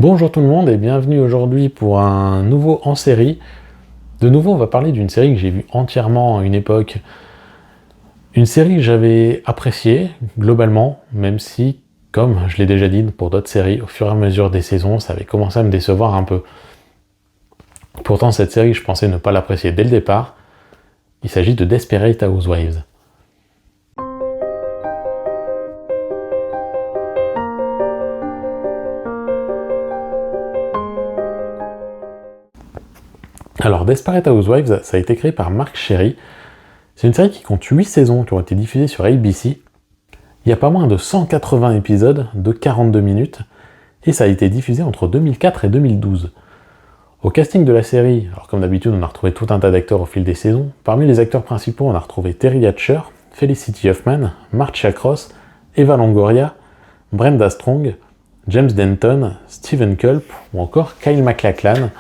Bonjour tout le monde et bienvenue aujourd'hui pour un nouveau en série. De nouveau, on va parler d'une série que j'ai vue entièrement à une époque. Une série que j'avais appréciée globalement, même si, comme je l'ai déjà dit pour d'autres séries, au fur et à mesure des saisons, ça avait commencé à me décevoir un peu. Pourtant, cette série, je pensais ne pas l'apprécier dès le départ. Il s'agit de Desperate Housewives. Alors, Desperate Housewives, ça a été créé par Mark Cherry. C'est une série qui compte 8 saisons qui ont été diffusées sur ABC. Il y a pas moins de 180 épisodes de 42 minutes, et ça a été diffusé entre 2004 et 2012. Au casting de la série, alors comme d'habitude, on a retrouvé tout un tas d'acteurs au fil des saisons. Parmi les acteurs principaux, on a retrouvé Terry Hatcher, Felicity Huffman, Marcia Cross, Eva Longoria, Brenda Strong, James Denton, Stephen Culp ou encore Kyle MacLachlan.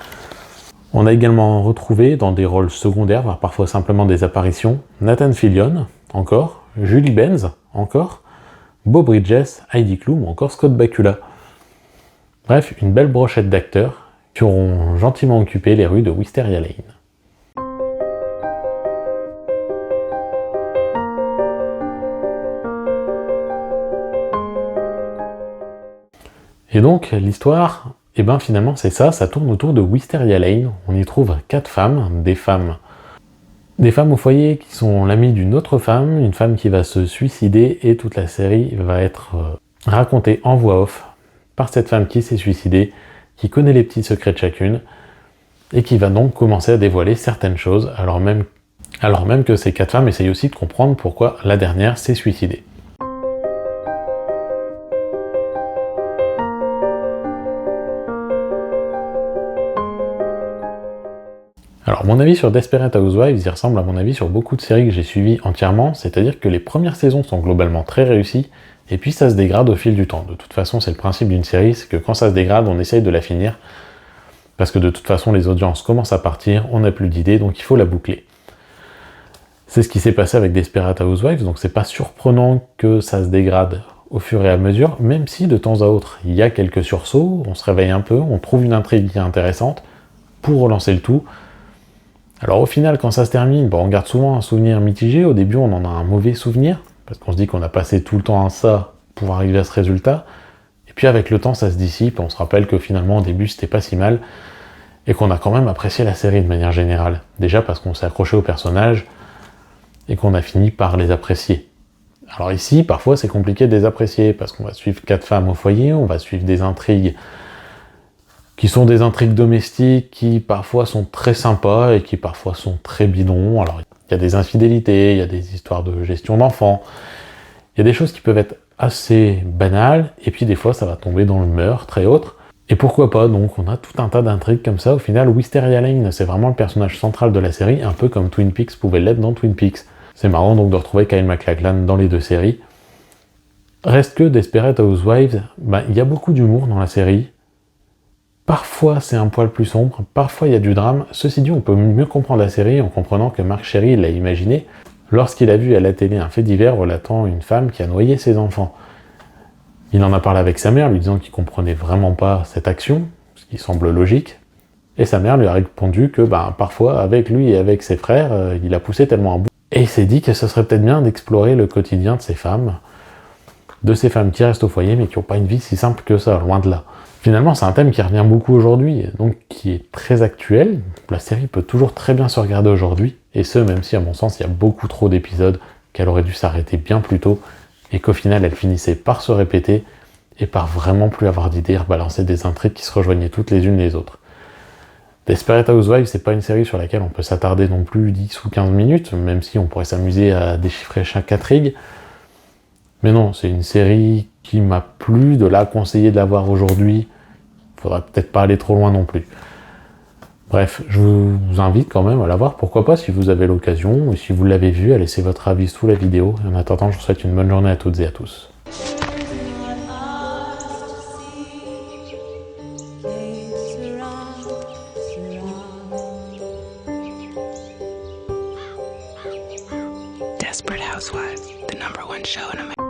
On a également retrouvé dans des rôles secondaires, voire parfois simplement des apparitions, Nathan Fillion, encore, Julie Benz, encore, Beau Bridges, Heidi Klum ou encore Scott Bakula. Bref, une belle brochette d'acteurs qui auront gentiment occupé les rues de Wisteria Lane. Et donc, l'histoire, finalement c'est ça tourne autour de Wisteria Lane. On y trouve 4 femmes, des femmes au foyer qui sont l'amie d'une autre femme, une femme qui va se suicider, et toute la série va être racontée en voix off par cette femme qui s'est suicidée, qui connaît les petits secrets de chacune, et qui va donc commencer à dévoiler certaines choses, alors même que ces 4 femmes essayent aussi de comprendre pourquoi la dernière s'est suicidée. Alors mon avis sur Desperate Housewives, il ressemble à mon avis sur beaucoup de séries que j'ai suivies entièrement, c'est-à-dire que les premières saisons sont globalement très réussies, et puis ça se dégrade au fil du temps. De toute façon, c'est le principe d'une série, c'est que quand ça se dégrade, on essaye de la finir, parce que de toute façon, les audiences commencent à partir, on n'a plus d'idées, donc il faut la boucler. C'est ce qui s'est passé avec Desperate Housewives, donc c'est pas surprenant que ça se dégrade au fur et à mesure, même si de temps à autre, il y a quelques sursauts, on se réveille un peu, on trouve une intrigue qui est intéressante, pour relancer le tout. Alors au final, quand ça se termine, on garde souvent un souvenir mitigé. Au début, on en a un mauvais souvenir, parce qu'on se dit qu'on a passé tout le temps à ça pour arriver à ce résultat. Et puis avec le temps, ça se dissipe, on se rappelle que finalement, au début, c'était pas si mal, et qu'on a quand même apprécié la série de manière générale. Déjà parce qu'on s'est accroché aux personnages, et qu'on a fini par les apprécier. Alors ici, parfois, c'est compliqué de les apprécier, parce qu'on va suivre 4 femmes au foyer, on va suivre des intrigues qui sont des intrigues domestiques qui parfois sont très sympas et qui parfois sont très bidons. Alors il y a des infidélités, il y a des histoires de gestion d'enfants, il y a des choses qui peuvent être assez banales, et puis des fois ça va tomber dans le meurtre et autres. Et pourquoi pas, donc on a tout un tas d'intrigues comme ça. Au final, Wisteria Lane, c'est vraiment le personnage central de la série, un peu comme Twin Peaks pouvait l'être dans Twin Peaks. C'est marrant donc de retrouver Kyle MacLachlan dans les deux séries. Reste que Desperate Housewives, il y a beaucoup d'humour dans la série. Parfois c'est un poil plus sombre, parfois il y a du drame. Ceci dit, on peut mieux comprendre la série en comprenant que Mark Cherry l'a imaginé lorsqu'il a vu à la télé un fait divers relatant une femme qui a noyé ses enfants. Il en a parlé avec sa mère, lui disant qu'il comprenait vraiment pas cette action, ce qui semble logique, et sa mère lui a répondu que parfois avec lui et avec ses frères, il a poussé tellement à bout. Et il s'est dit que ce serait peut-être bien d'explorer le quotidien de ces femmes qui restent au foyer mais qui n'ont pas une vie si simple que ça, loin de là. Finalement, c'est un thème qui revient beaucoup aujourd'hui, donc qui est très actuel. La série peut toujours très bien se regarder aujourd'hui, et ce, même si à mon sens, il y a beaucoup trop d'épisodes, qu'elle aurait dû s'arrêter bien plus tôt, et qu'au final, elle finissait par se répéter, et par vraiment plus avoir d'idées, rebalancer des intrigues qui se rejoignaient toutes les unes les autres. Desperate Housewives, c'est pas une série sur laquelle on peut s'attarder non plus 10 ou 15 minutes, même si on pourrait s'amuser à déchiffrer chaque intrigue. Mais non, c'est une série qui m'a plu, de la conseiller de la voir aujourd'hui. Faudra peut-être pas aller trop loin non plus. Bref, je vous invite quand même à la voir, pourquoi pas si vous avez l'occasion, ou si vous l'avez vue, à laisser votre avis sous la vidéo. Et en attendant, je vous souhaite une bonne journée à toutes et à tous. Desperate Housewives, the #1 show in America.